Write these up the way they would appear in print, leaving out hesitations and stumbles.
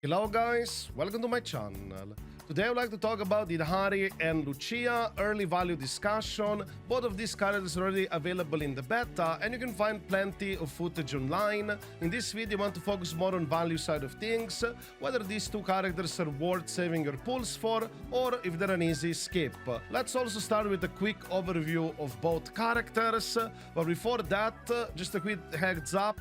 Hello guys, welcome to my channel. Today I would like to talk about Idhari and Lucia, early value discussion. Both of these characters are already available in the beta and you can find plenty of footage online. In this video I want to focus more on value side of things, whether these two characters are worth saving your pulse for or if they're an easy skip. Let's also start with a quick overview of both characters, but before that, just a quick heads up,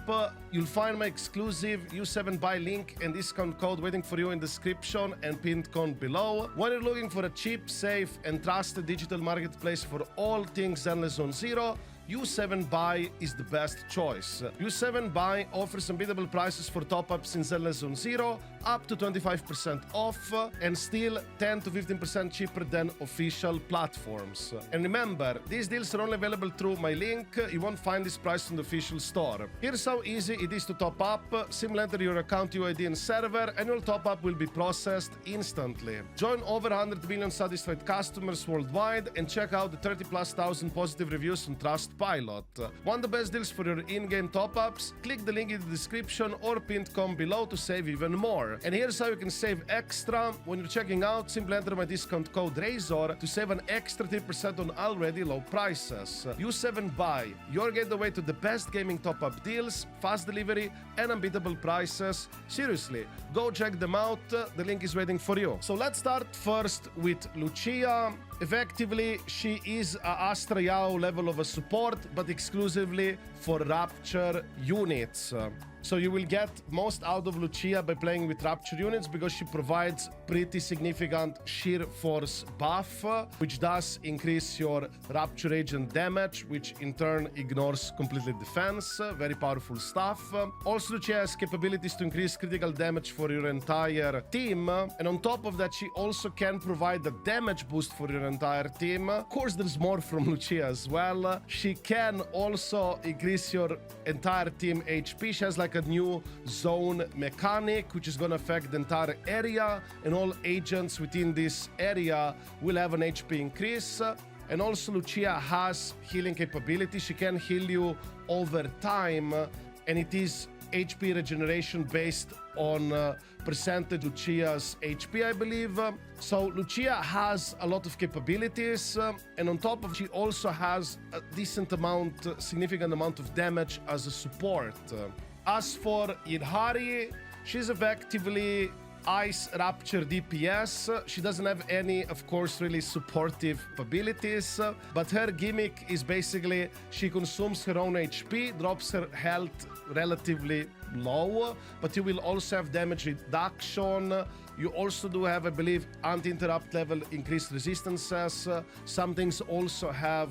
you'll find my exclusive U7 buy link and discount code waiting for you in the description and pinned comment below. When you're looking for a cheap, safe and trusted digital marketplace for all things Zenless Zone Zero, U7 Buy is the best choice. U7 Buy offers unbeatable prices for top-ups in Zenless Zone Zero, up to 25% off, and still 10 to 15% cheaper than official platforms. And remember, these deals are only available through my link. You won't find this price on the official store. Here's how easy it is to top up. Simply enter your account UID and server, and your top-up will be processed instantly. Join over 100 million satisfied customers worldwide and check out the 30,000+ positive reviews on Trustpilot. Want the best deals for your in-game top-ups? Click the link in the description or pinned comment below to save even more. And here's how you can save extra. When you're checking out, simply enter my discount code RAZOR to save an extra 3% on already low prices. U7 Buy, your gateway to the best gaming top-up deals, fast delivery and unbeatable prices. Seriously, go check them out. The link is waiting for you. So let's start first with Lucia. Effectively, she is a Astra Yao level of a support, but exclusively for Rapture units. So you will get most out of Lucia by playing with Rapture units because she provides pretty significant sheer force buff, which does increase your Rapture agent damage, which in turn ignores completely defense. Very powerful stuff. Also, Lucia has capabilities to increase critical damage for your entire team. And on top of that, she also can provide a damage boost for your entire team. Of course, there's more from Lucia as well. She can also increase your entire team HP. She has like a new zone mechanic which is going to affect the entire area, and all agents within this area will have an HP increase. And also Lucia has healing capability. She can heal you over time, and it is HP regeneration based on percentage Lucia's HP, I believe. So Lucia has a lot of capabilities, and on top of, she also has a significant amount of damage as a support. As for Idhari, she's effectively Ice Rapture DPS. She doesn't have any, of course, really supportive abilities, but her gimmick is basically she consumes her own HP, drops her health relatively low, but you will also have damage reduction. You also do have, I believe, anti-interrupt level increased resistances. Some things also have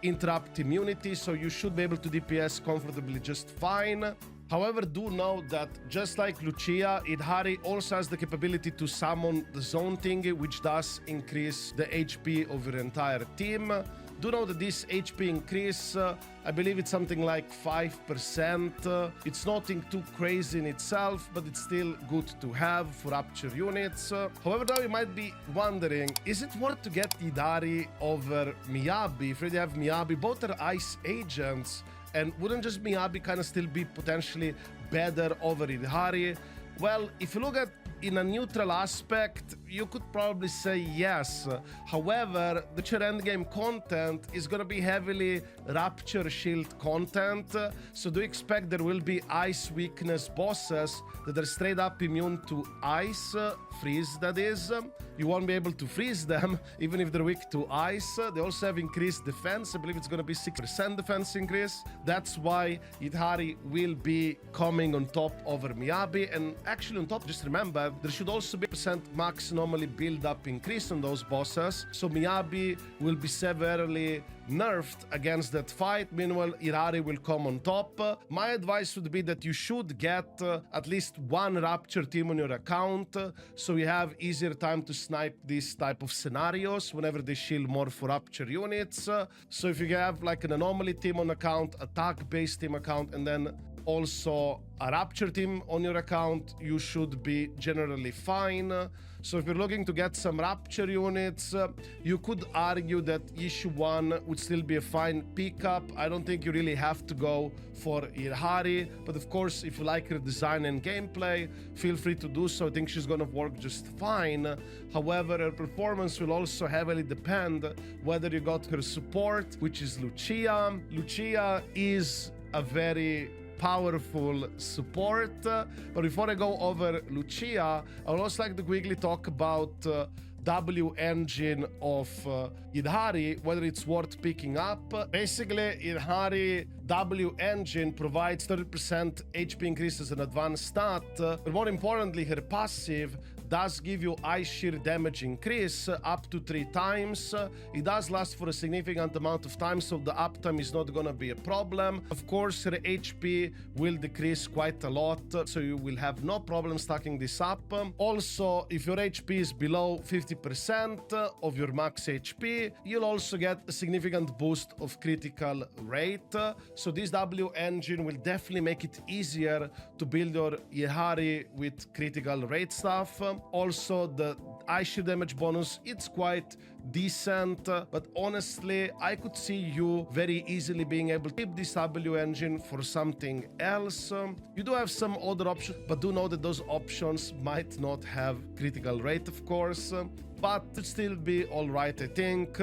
interrupt immunity, so you should be able to DPS comfortably just fine. However, do know that just like Lucia, Idhari also has the capability to summon the zone thingy, which does increase the HP of your entire team. Do know that this HP increase, I believe it's something like 5%. It's nothing too crazy in itself, but it's still good to have for Rapture units. However, now you might be wondering, is it worth to get Idhari over Miyabi? If you already have Miyabi, both are ice agents. And wouldn't just Miyabi kind of still be potentially better over Idhari? Well, if you look at in a neutral aspect, you could probably say yes. However, the endgame content is going to be heavily Rapture Shield content, so do expect there will be ice weakness bosses that are straight up immune to ice, freeze that is. You won't be able to freeze them even if they're weak to ice. They also have increased defense. I believe it's going to be 6% defense increase. That's why Idhari will be coming on top over Miyabi. And actually on top, just remember, there should also be % max normally build up increase on those bosses. So Miyabi will be severely nerfed against that fight. Meanwhile, Idhari will come on top. My advice would be that you should get at least one Rapture team on your account, so you have easier time to snipe these type of scenarios whenever they shield more for Rapture units. So if you have like an anomaly team on account, attack-based team account, and then also a Rapture team on your account, you should be generally fine. So if you're looking to get some Rapture units, you could argue that issue 1 would still be a fine pickup. I don't think you really have to go for Yidhari, but of course, if you like her design and gameplay, feel free to do so. I think she's gonna work just fine. However, her performance will also heavily depend whether you got her support, which is Lucia. Lucia is a very powerful support, but before I go over Lucia, I would also like to quickly talk about W engine of Yidhari, whether it's worth picking up. Basically, Yidhari W engine provides 30% HP increase as an advanced stat, but more importantly, her passive does give you ice shear damage increase up to 3 times. It does last for a significant amount of time, so the uptime is not gonna be a problem. Of course, her HP will decrease quite a lot, so you will have no problem stacking this up. Also, if your HP is below 50% of your max HP, you'll also get a significant boost of critical rate. So this W engine will definitely make it easier to build your Yidhari with critical rate stuff. Also, the ice shield damage bonus, it's quite decent, but honestly, I could see you very easily being able to keep this W engine for something else. You do have some other options, but do know that those options might not have critical rate, of course, but it'd still be all right, I think.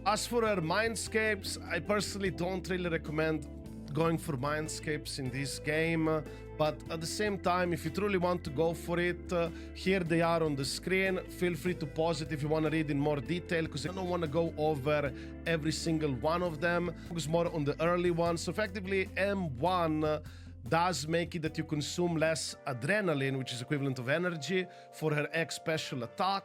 As for her Mindscapes, I personally don't really recommend going for Mindscapes in this game, but at the same time, if you truly want to go for it, here they are on the screen. Feel free to pause it if you want to read in more detail, because I don't want to go over every single one of them. Focus more on the early ones. So effectively, M1 does make it that you consume less adrenaline, which is equivalent of energy, for her X special attack.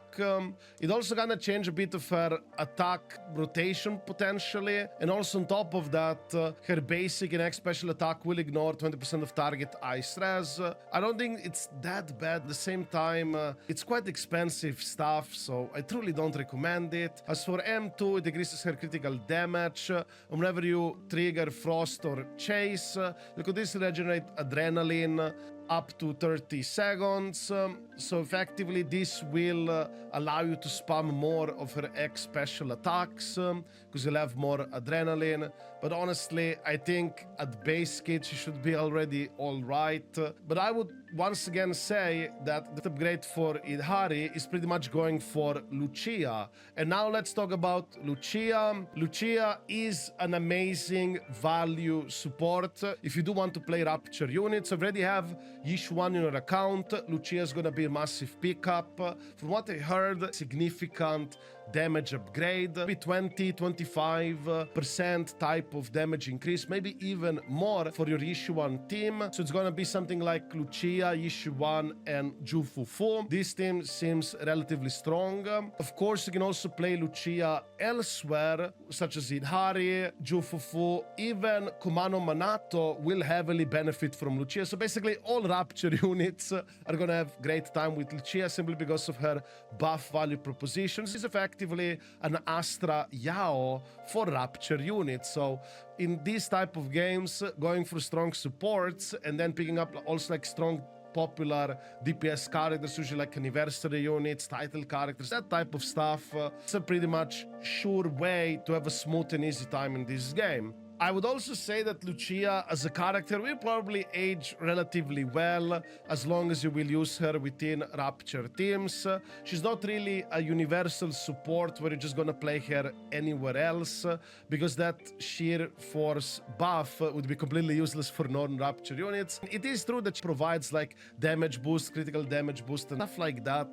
It also gonna change a bit of her attack rotation potentially, and also on top of that, her basic and X special attack will ignore 20% of target ice res. I don't think it's that bad. At the same time, it's quite expensive stuff, so I truly don't recommend it. As for M2, it decreases her critical damage. Whenever you trigger Frost or Chase, you could easily regenerate adrenaline up to 30 seconds. So effectively, this will allow you to spam more of her X special attacks, because you'll have more adrenaline. But honestly, I think at base kit, she should be already all right. But I would once again say that the upgrade for Yidhari is pretty much going for Lucia. And now let's talk about Lucia. Lucia is an amazing value support. If you do want to play Rapture units, already have Yish 1 in your account, Lucia is gonna be a massive pickup. From what I heard, significant damage upgrade, maybe 20-25% type of damage increase, maybe even more for your Issue 1 team. So it's gonna be something like Lucia, Issue 1, and Jufufu. This team seems relatively strong. Of course, you can also play Lucia elsewhere, such as Yidhari, Jufufu, even Kumano Manato will heavily benefit from Lucia. So basically, all Rapture units are gonna have great time with Lucia simply because of her buff value proposition. She's effectively an Astra Yao for Rapture units. So in these type of games, going for strong supports and then picking up also like strong popular DPS characters, usually like anniversary units, title characters, that type of stuff, it's a pretty much sure way to have a smooth and easy time in this game. I would also say that Lucia as a character will probably age relatively well as long as you will use her within Rapture teams. She's not really a universal support where you're just gonna play her anywhere else, because that sheer force buff would be completely useless for non-Rapture units. It is true that she provides like damage boost, critical damage boost and stuff like that,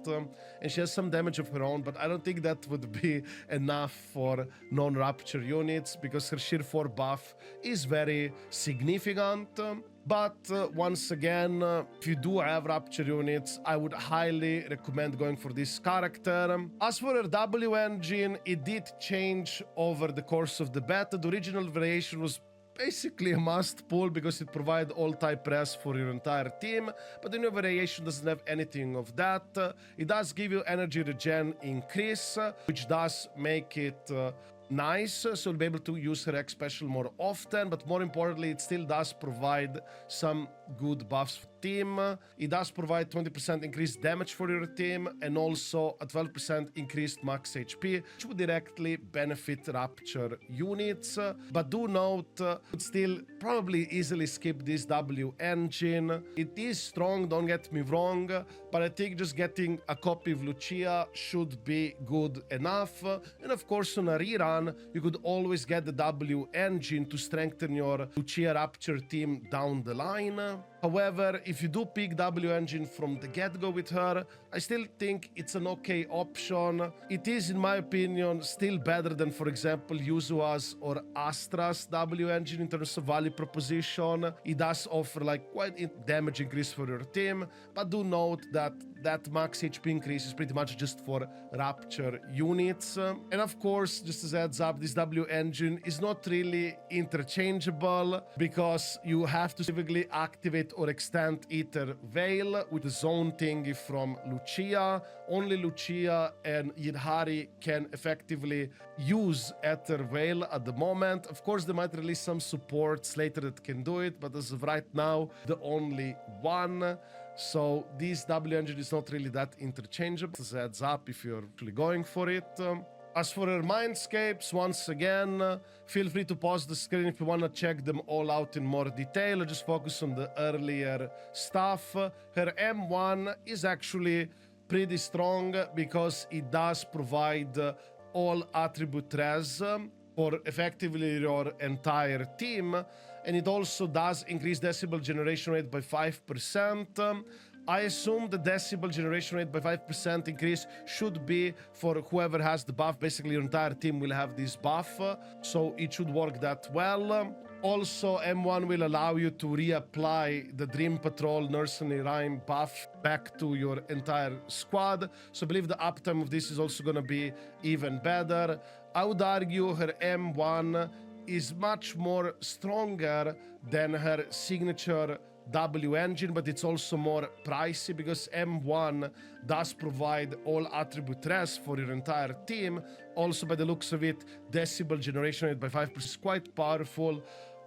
and she has some damage of her own, but I don't think that would be enough for non-Rapture units because her sheer force buff is very significant. But once again, if you do have Rapture units, I would highly recommend going for this character. As for her W engine, it did change over the course of the beta. The original variation was basically a must pull because it provides all type res for your entire team, but the new variation doesn't have anything of that. It does give you energy regen increase, which does make it nice, so you'll be able to use her X special more often, but more importantly, it still does provide some good buffs for team. It does provide 20% increased damage for your team and also a 12% increased max HP, which would directly benefit Rapture units. But do note, would still probably easily skip this W engine. It is strong, don't get me wrong, but I think just getting a copy of Lucia should be good enough. And of course, on a rerun, you could always get the W engine to strengthen your Lucia Rapture team down the line. However, if you do pick W engine from the get-go with her, I still think it's an okay option. It is, in my opinion, still better than, for example, Yuzua's or Astra's W engine in terms of value proposition. It does offer like quite a damage increase for your team, but do note that that max HP increase is pretty much just for Rapture units. And of course, just as a heads up, this W engine is not really interchangeable because you have to specifically activate or extend Ether Veil with the zone thingy from Lucia. Only Lucia and Yidhari can effectively use Ether Veil at the moment. Of course, they might release some supports later that can do it, but as of right now, the only one. So this W engine is not really that interchangeable. Just a heads up if you're actually going for it. As for her mindscapes, once again, feel free to pause the screen if you want to check them all out in more detail or just focus on the earlier stuff. Her M1 is actually pretty strong because it does provide all attribute res for effectively your entire team, and it also does increase decibel generation rate by 5%. I assume the decibel generation rate by 5% increase should be for whoever has the buff. Basically, your entire team will have this buff, so it should work that well. Also, M1 will allow you to reapply the Dream Patrol Nursery Rhyme buff back to your entire squad. So I believe the uptime of this is also going to be even better. I would argue her M1 is much more stronger than her signature W engine, but it's also more pricey because M1 does provide all attribute res for your entire team. Also, by the looks of it, decibel generation rate by 5% is quite powerful.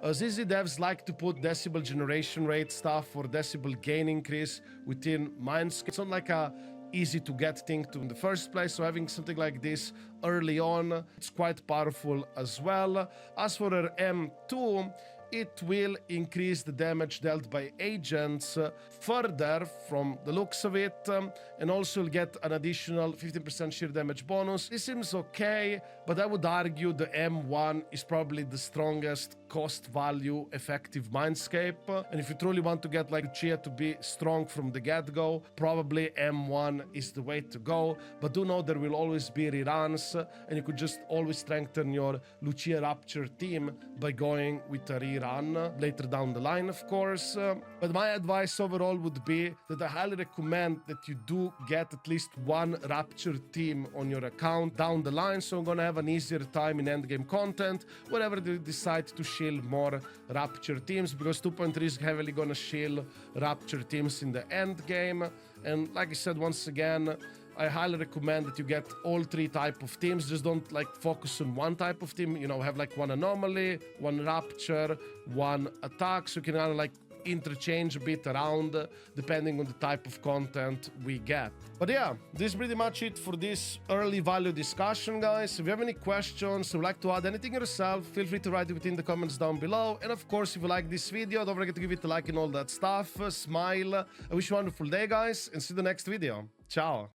ZZ devs like to put decibel generation rate stuff or decibel gain increase within Mindscape. It's not like a easy to get thing to in the first place, so having something like this early on, it's quite powerful as well. As for her M2, it will increase the damage dealt by agents further from the looks of it, and also you'll get an additional 15% sheer damage bonus. This seems okay, but I would argue the M1 is probably the strongest cost value effective Mindscape, and if you truly want to get like Lucia to be strong from the get-go, probably M1 is the way to go. But do know there will always be reruns, and you could just always strengthen your Lucia Rapture team by going with a rerun later down the line, of course. But my advice overall would be that I highly recommend that you do get at least one Rapture team on your account down the line, so I'm gonna have an easier time in endgame content whenever you decide to shield more Rapture teams, because 2.3 is heavily gonna shield Rapture teams in the end game. And like I said, once again, I highly recommend that you get all three type of teams. Just don't like focus on one type of team, you know, have like one anomaly, one Rapture, one attack, so you can kind of like interchange a bit around depending on the type of content we get. But yeah, this is pretty much it for this early value discussion, guys. If you have any questions or would like to add anything yourself, feel free to write it within the comments down below. And of course, if you like this video, don't forget to give it a like and all that stuff. Smile. I wish you a wonderful day, guys, and see you in the next video. Ciao.